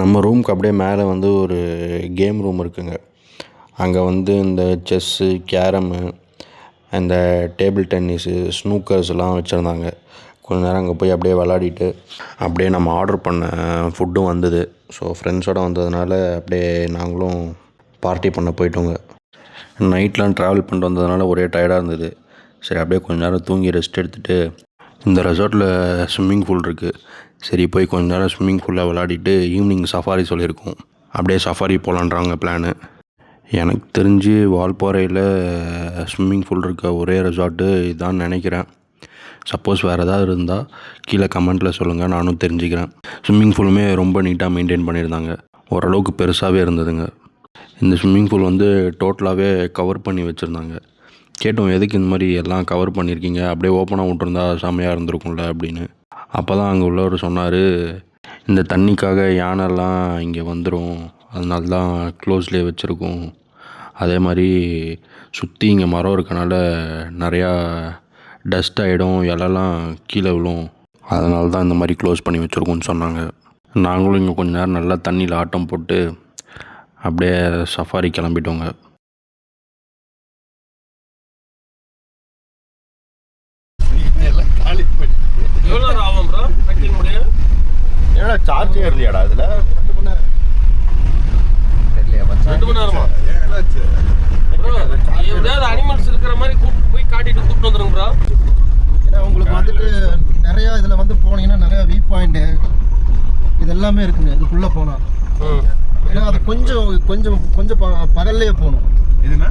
நம்ம ரூமுக்கு அப்படியே மேலே வந்து ஒரு கேம் ரூம் இருக்குங்க. அங்கே வந்து இந்த செஸ்ஸு, கேரமு, அந்த டேபிள் டென்னிஸு, ஸ்னூக்கர்ஸ்லாம் வச்சுருந்தாங்க. கொஞ்ச நேரம் அங்கே போய் அப்படியே விளாடிட்டு அப்படியே நம்ம ஆர்டர் பண்ண ஃபுட்டும் வந்தது. ஸோ ஃப்ரெண்ட்ஸோடு வந்ததுனால அப்படியே நாங்களும் பார்ட்டி பண்ண போயிட்டோங்க. நைட்லாம் ட்ராவல் பண்ணிட்டு வந்ததுனால ஒரே டயர்டாக இருந்தது. சரி அப்படியே கொஞ்ச நேரம் தூங்கி ரெஸ்ட் எடுத்துகிட்டு, இந்த ரெசார்ட்டில் ஸ்விம்மிங் பூல் இருக்குது. சரி போய் கொஞ்ச நேரம் ஸ்விம்மிங் பூலில் விளாடிட்டு ஈவினிங் சஃபாரி சொல்லியிருக்கோம். அப்படியே சஃபாரி போகலான்றாங்க பிளானு. எனக்கு தெரிஞ்சு வால்பாறையில் ஸ்விம்மிங் பூல் இருக்க ஒரே ரெசார்ட்டு இதான்னு நினைக்கிறேன். சப்போஸ் வேறு ஏதாவது இருந்தால் கீழே கமெண்ட்டில் சொல்லுங்கள், நானும் தெரிஞ்சுக்கிறேன். ஸ்விம்மிங் பூலுமே ரொம்ப நீட்டாக மெயின்டைன் பண்ணியிருந்தாங்க. ஓரளவுக்கு பெருசாகவே இருந்ததுங்க. இந்த ஸ்விம்மிங் பூல் வந்து டோட்டலாகவே கவர் பண்ணி வச்சுருந்தாங்க. கேட்டோம், எதுக்கு இந்த மாதிரி எல்லாம் கவர் பண்ணியிருக்கீங்க, அப்படியே ஓப்பனாக விட்டுருந்தா செம்மையாக இருந்திருக்கும்ல அப்படின்னு. அப்போ தான் அங்கே உள்ளவர் சொன்னார், இந்த தண்ணிக்காக யானைலாம் இங்கே வந்துடும், அதனால தான் க்ளோஸ்லேயே வச்சுருக்கோம். அதே மாதிரி சுற்றி இங்கே மரம் இருக்கனால நிறையா டஸ்ட் ஆகிடும், இலெல்லாம் கீழே விழும், அதனால தான் இந்த மாதிரி க்ளோஸ் பண்ணி வச்சுருக்கோன்னு சொன்னாங்க. நாங்களும் இங்கே கொஞ்சம் நேரம் நல்லா தண்ணியில் ஆட்டம் போட்டு அப்படியே சஃபாரி கிளம்பிட்டோங்க. ஏன்னா சார்ஜ் ஏறலையாடா இதில்? 2 மணி நேரமா? ஏதாவது அனிமல்ஸ் இருக்கிற மாதிரி கூப்பிட்டு போய் காட்டிட்டு கூப்பிட்டு வந்துருங்க ப்ரோ. ஏன்னா உங்களுக்கு வந்துட்டு நிறையா இதில் வந்து போனீங்கன்னா நிறையா வியூ பாயிண்ட்டு இது எல்லாமே இருக்குங்க இதுக்குள்ளே போனால். ஏன்னா அது கொஞ்சம் கொஞ்சம் கொஞ்சம் பகல்லையே போகணும். இதுனா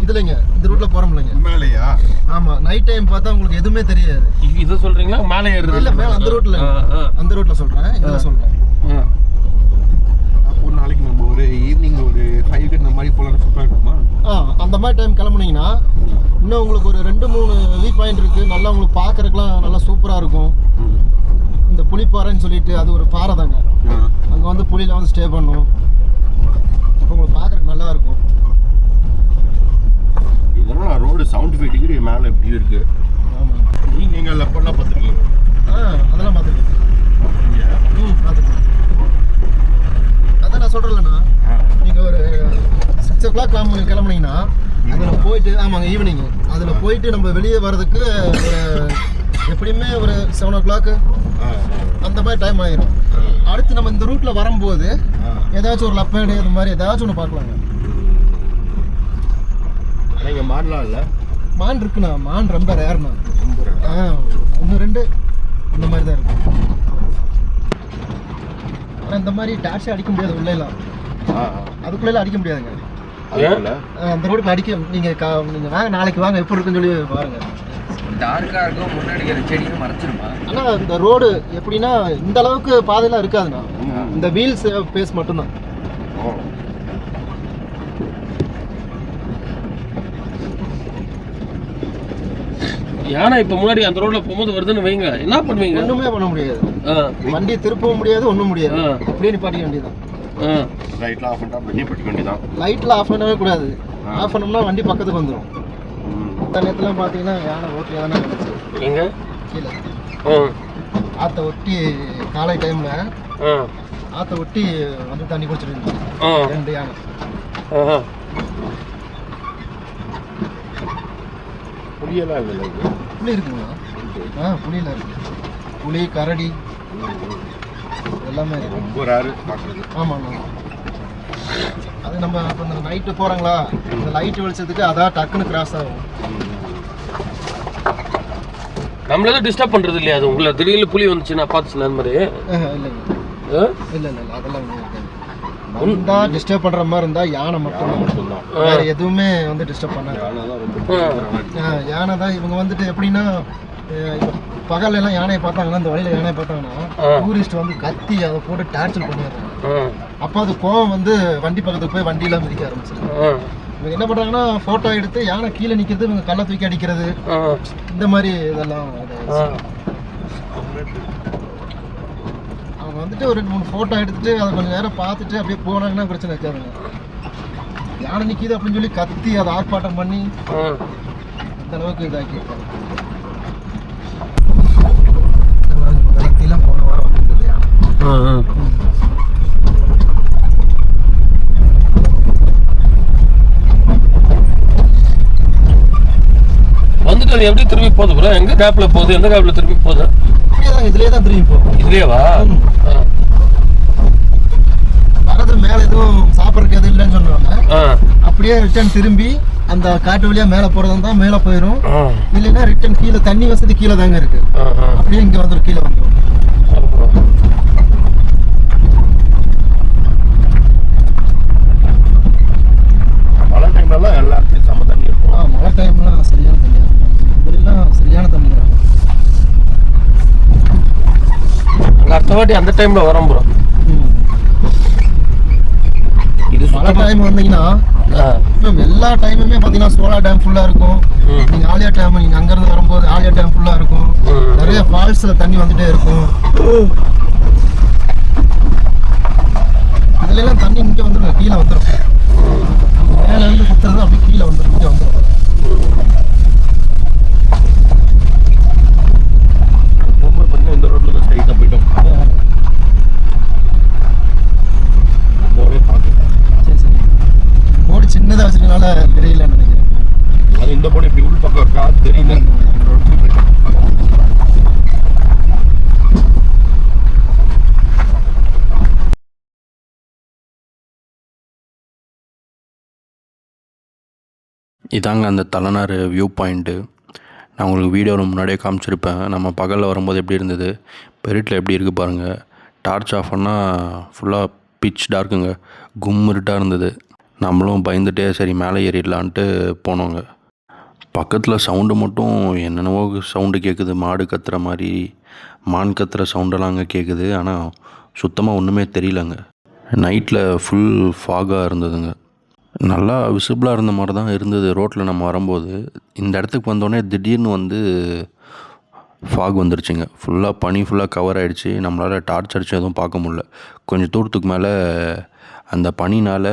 இதுலைங்க இந்த ரூட்டில் போகிறோம் இல்லைங்க. மேலேயா? ஆமாம், நைட் டைம் பார்த்தா உங்களுக்கு எதுவுமே தெரியாது. இதை சொல்கிறீங்களா மேலே ஏறுறது? இல்லை மேலே அந்த ரூட்டில் சொல்கிறேன், இதில் சொல்கிறேன். அப்போ நாளைக்கு நம்ம ஒரு ஈவினிங் ஒரு 5 இந்த மாதிரி போகலாம், சூப்பராக இருக்குமா? அந்த மாதிரி டைம் கிளம்புனீங்கன்னா இன்னும் உங்களுக்கு ஒரு 2-3 வியூ பாயிண்ட் இருக்குது. நல்லா உங்களுக்கு பார்க்குறதுக்குலாம் நல்லா சூப்பராக இருக்கும். இந்த புலிப்பாறைன்னு சொல்லிட்டு அது ஒரு பாறை தாங்க. அங்கே வந்து புலியில் வந்து ஸ்டே பண்ணும். அப்போ உங்களுக்கு பார்க்குறதுக்கு நல்லா இருக்கும். இதெல்லாம் ரோடு 75 டிகிரி மேலே எப்படி இருக்கு? ஆமாம். நீங்கள் எங்கள் லெப்பெல்லாம் பார்த்துருக்கீங்க? அதெல்லாம் பார்த்துருக்கேன். பார்த்துருக்கேன். அதான் நான் சொல்கிறேன்லண்ணா, நீங்கள் ஒரு 6 o'clock கிளம்புனீங்கன்னா அதில் போயிட்டு, ஆமாங்க ஈவினிங் அதில் போயிட்டு நம்ம வெளியே வர்றதுக்கு ஒரு எப்படியுமே ஒரு 7 o'clock அந்த மாதிரி டைம் ஆயிடும். அடுத்து நம்ம இந்த ரூட்டில் வரும்போது ஏதாச்சும் ஒரு லப்பேடு இது மாதிரி ஏதாச்சும் ஒன்று பார்க்கலாங்க. நீங்கள் மாடலாம் இல்லை? மான் இருக்குண்ணா, மான் ரொம்ப ரேர்ண்ணா. 1-2 இந்த மாதிரி தான் இருக்கும். ஆனால் இந்த மாதிரி டாக்ஸி அடிக்க முடியாது உள்ளேலாம். அதுக்குள்ளே அடிக்க முடியாதுங்க. அந்த ரோடுக்கு அடிக்க நீங்கள் வாங்க, நாளைக்கு வாங்க, எப்படி இருக்குன்னு சொல்லி பாருங்க. டார்க்காக இருக்கும், முன்னாடி செடியும் மறைச்சிருமா. ஆனால் இந்த ரோடு எப்படின்னா இந்த அளவுக்கு பாதையெல்லாம் இருக்காதுண்ணா. இந்த வீல்ஸ் பேஸ் மட்டும்தான். யானை இப்போ முன்னாடி அந்த ரோட்ல போகும்போது வருதுன்னு வைங்க, என்ன பண்ணுவீங்க? ஒன்றுமே பண்ண முடியாது. வண்டி திருப்பவும் முடியாது, ஒன்றும் முடியாது. அப்படியே நிப்பாட்டிக்க வேண்டியதான். லைட்லாம் ஆஃப் பண்ணிட்டா அப்படியே படிக்க வேண்டியதான். லைட்டில் ஆஃப் பண்ணவே கூடாது. ஆஃப் பண்ணோம்னா வண்டி பக்கத்துக்கு வந்துடும். இந்த நேரத்துலாம் பார்த்தீங்கன்னா யானை ரோட்டில் தானே இருந்துச்சு. எங்க கீழே ஆற்றை ஒட்டி காலை டைமில் ஆற்றை ஒட்டி வந்து தண்ணி குடிச்சிட்டு இருந்துச்சு 2 யானை. புளியெல்லாம் இல்லை? புளி இருக்குங்களா? புளியெல்லாம் இருக்கு. புளி, கரடி எல்லாமே இருக்கு. ரொம்ப ரேரு பார்க்குறது. ஆமாண்ணா. அது நம்ம இப்போ இந்த நைட்டு போகிறாங்களா, இந்த லைட்டு வெளிச்சத்துக்கு அதான் டக்குன்னு கிராஸ் ஆகும். நம்மள எதுவும் டிஸ்டர்ப் பண்ணுறது இல்லையா? அது உங்களை திடீர்னு புலி வந்துச்சுன்னா பார்த்துச்சுன்னா அந்த மாதிரி? இல்லை அதெல்லாம் வந்தா டிஸ்டர்ப் பண்ணுற மாதிரி இருந்தால் யானை மட்டும்தான், வேறு எதுவுமே வந்து டிஸ்டர்ப் பண்ணாது. யானை தான் இவங்க வந்துட்டு எப்படின்னா இப்போ பகல்ல எல்லாம் யானையை பார்த்தாங்கன்னா இந்த வழியில் யானையை பார்த்தாங்கன்னா டூரிஸ்ட் வந்து கத்தி அதை போட்டு டார்ச்சர் பண்ணிடுறாங்க. அப்போ அது கோவம் வந்து வண்டி பக்கத்துக்கு போய் வண்டியெல்லாம் மிதிக்க ஆரம்பிச்சிருக்காங்க. இவங்க என்ன பண்ணுறாங்கன்னா ஃபோட்டோ எடுத்து யானை கீழே நிற்கிறது, இவங்க கல்லை தூக்கி அடிக்கிறது, இந்த மாதிரி இதெல்லாம் அவங்க வந்துட்டு ஒரு 2-3 ஃபோட்டோ எடுத்துட்டு அதை கொஞ்சம் நேரம் பார்த்துட்டு அப்படியே போனாங்கன்னா பிரச்சனை இருக்காதுங்க. யானை நிற்கிது அப்படின்னு சொல்லி கத்தி அதை ஆர்ப்பாட்டம் பண்ணி அந்த அளவுக்கு இதாக்கியிருக்காங்க. போன வாரம் வந்துருக்குது யானை. வந்துட்டு அது எப்படி திரும்பி போகுது ப்ரோ? எங்க கேப்ல போகுது? எந்த கேப்ல திரும்பி போகுது? இதுலயே தான் திரும்பி போகும். இதுலயேவா? வரது மேல எதுவும் சாப்பிட்றதுக்கு எதுவும் இல்லைன்னு சொல்லுவாங்க. அப்படியே ரிட்டர்ன் திரும்பி அந்த காட்டு வழியா மேல போறதா தான் மேல போயிடும். இல்லைன்னா ரிட்டர்ன் கீழே தண்ணி வசதி கீழே தாங்க இருக்கு. அப்படியே இங்க வந்துடும், கீழே வந்துடும். மழை டைம்லாம் எல்லாத்தையும் செம்ம தண்ணி இருக்கும். மழை டைம்லாம் சரியான தண்ணி இருக்கும். சரியான தண்ணி இருக்கும். அடுத்த வாட்டி அந்த டைம்ல வரோம் ப்ரோ. இது மழை டைம் வந்தீங்கன்னா எல்லா டைமுமே பாத்தீங்கன்னா சோலா டேம் ஃபுல்லா இருக்கும். நீங்க ஆலியா டேம், நீங்க அங்க இருந்து வரும்போது ஆலியா டேம் ஃபுல்லா இருக்கும். நிறைய ஃபால்ஸ்ல தண்ணி வந்துட்டே இருக்கும். இதுல எல்லாம் தண்ணி இங்க வந்துடும், கீழே வந்துடும். மேல இருந்து குத்துறது அப்படி கீழே வந்துடும், இங்க வந்துடும். இந்த ரோட்ல தான் ஸ்ட்ரைட்டா போயிட்டோம். சரி போர்டு சின்னதாக வச்சிருக்கனால தெரியலன்னு நினைக்கிறேன். அது இந்த போர்டு இப்படி உள் பக்கம் இருக்கா தெரியல. இதாங்க அந்த தலைனாறு வியூ பாயிண்ட்டு. நான் உங்களுக்கு வீடியோவில் முன்னாடியே காமிச்சிருப்பேன். நம்ம பகலில் வரும்போது எப்படி இருந்தது, பெருட்டில் எப்படி இருக்குது பாருங்கள். டார்ச் ஆஃப் பண்ணால் ஃபுல்லாக பிச் டார்க்குங்க, கும்மிருட்டாக இருந்தது. நம்மளும் பயந்துட்டே சரி மேலே ஏறிடலான்ட்டு போனோங்க. பக்கத்தில் சவுண்டு மட்டும் என்னென்னவோ சவுண்டு கேட்குது, மாடு கத்துற மாதிரி, மான் கத்துற சவுண்டெல்லாம் அங்கே கேட்குது. ஆனால் சுத்தமாக ஒன்றுமே தெரியலங்க. நைட்டில் ஃபுல் ஃபாகாக இருந்ததுங்க. நல்லா விசிபிளாக இருந்த மாதிரி தான் இருந்தது ரோட்டில் நம்ம வரும்போது. இந்த இடத்துக்கு வந்தோடனே திடீர்னு வந்து ஃபாக் வந்துருச்சுங்க. ஃபுல்லாக பனி ஃபுல்லாக கவர் ஆகிடுச்சு. நம்மளால் டார்ச் அடிச்சு எதுவும் பார்க்க முடில. கொஞ்சம் தூரத்துக்கு மேலே அந்த பனினால்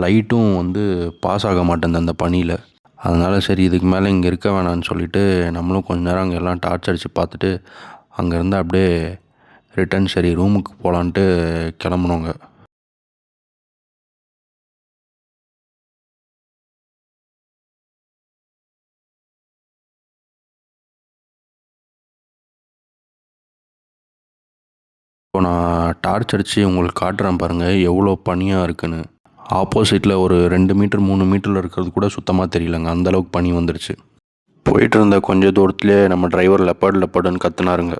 லைட்டும் வந்து பாஸ் ஆக மாட்டேங்குது அந்த பனியில். அதனால் சரி இதுக்கு மேலே இங்கே இருக்க வேணான்னு சொல்லிவிட்டு நம்மளும் கொஞ்ச நேரம் அங்கே எல்லாம் டார்ச் அடித்து பார்த்துட்டு அங்கேருந்து அப்படியே ரிட்டன் சரி ரூமுக்கு போகலான்ட்டு கிளம்புனோங்க. இப்போ நான் டார்ச் அடித்து உங்களுக்கு காட்டுறேன் பாருங்கள் எவ்வளோ பனியாக இருக்குன்னு. ஆப்போசிட்டில் ஒரு 2 மீட்டர் 3 மீட்டரில் இருக்கிறது கூட சுத்தமாக தெரியலங்க, அந்தளவுக்கு பனி வந்துருச்சு. போயிட்டு இருந்த கொஞ்சம் தூரத்துலேயே நம்ம டிரைவர் லெப்பர்டுன்னு கத்துனாருங்க.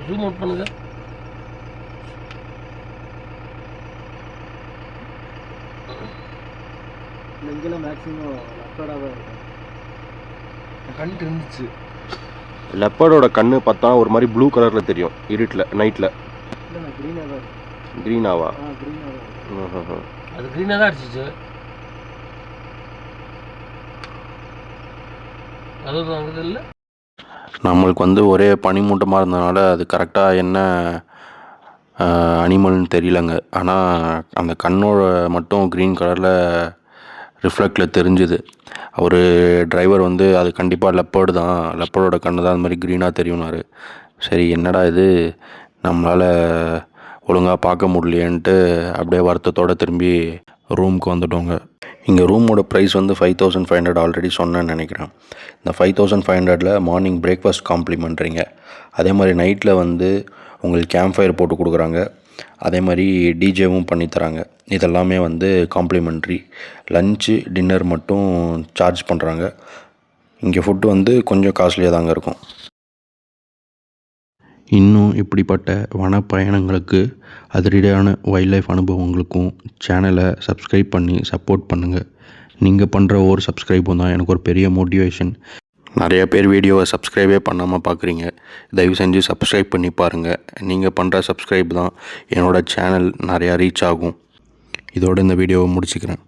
ஜூம் அவுட் பண்ணுங்க. இங்கெல்லாம் மேக்ஸிமம் லெப்பர்டாக தான் இருக்கும். கண் இருந்துச்சு. லெப்பர்டோட கண்ணு பார்த்தா ஒரு மாதிரி ப்ளூ கலரில் தெரியும் இருட்டில் நைட்டில். இல்லைண்ணா க்ரீனாக தான் இருக்கும். க்ரீனாவா? க்ரீனாக தான் இருக்கும். அது க்ரீனாக தான் அடிச்சிச்சு. அதுதான் அங்கே இல்லை. நம்மளுக்கு வந்து ஒரே பனிமூட்டமாக இருந்ததுனால அது கரெக்டாக என்ன அனிமல்னு தெரியலங்க. ஆனால் அந்த கண்ணோட மட்டும் க்ரீன் கலரில் ரிஃப்ளெக்டில் தெரிஞ்சுது. அவர் டிரைவர் வந்து அது கண்டிப்பாக லெப்பர்டு தான், லெப்பர்டோட கண்ணு தான் அது மாதிரி க்ரீனாக தெரியும்னாரு. சரி என்னடா இது நம்மளால் ஒழுங்காக பார்க்க முடியலையேன்ட்டு அப்படியே வருத்தத்தோடு திரும்பி ரூமுக்கு வந்துட்டோங்க. இங்கே ரூமோட ப்ரைஸ் வந்து 5500 ஆல்ரெடி சொன்னேன்னு நினைக்கிறேன். இந்த 5500ல் மார்னிங் பிரேக்ஃபாஸ்ட் காம்ப்ளிமெண்ட்ரிங்க. அதே மாதிரி நைட்டில் வந்து உங்களுக்கு கேம்ப் ஃபயர் போட்டு கொடுக்குறாங்க. அதே மாதிரி டிஜேவும் பண்ணித்தராங்க. இதெல்லாமே வந்து காம்ப்ளிமெண்ட்ரி. லஞ்சு டின்னர் மட்டும் சார்ஜ் பண்ணுறாங்க. இங்கே ஃபுட்டு வந்து கொஞ்சம் காஸ்ட்லியாக தாங்க இருக்கும். இன்னும் இப்படிப்பட்ட வன பயணங்களுக்கு அதிரடியான வைல்ட் லைஃப் அனுபவங்களுக்கும் சேனலை சப்ஸ்கிரைப் பண்ணி சப்போர்ட் பண்ணுங்கள். நீங்கள் பண்ணுற ஒவ்வொரு சப்ஸ்கிரைபும் தான் எனக்கு ஒரு பெரிய மோட்டிவேஷன். நிறைய பேர் வீடியோவை சப்ஸ்கிரைபே பண்ணாமல் பார்க்குறீங்க. தயவு செஞ்சு சப்ஸ்கிரைப் பண்ணி பாருங்கள். நீங்கள் பண்ணுற சப்ஸ்கிரைப் தான் என்னோடய சேனல் நிறையா ரீச் ஆகும். இதோடு இந்த வீடியோவை முடிச்சுக்கிறேன்.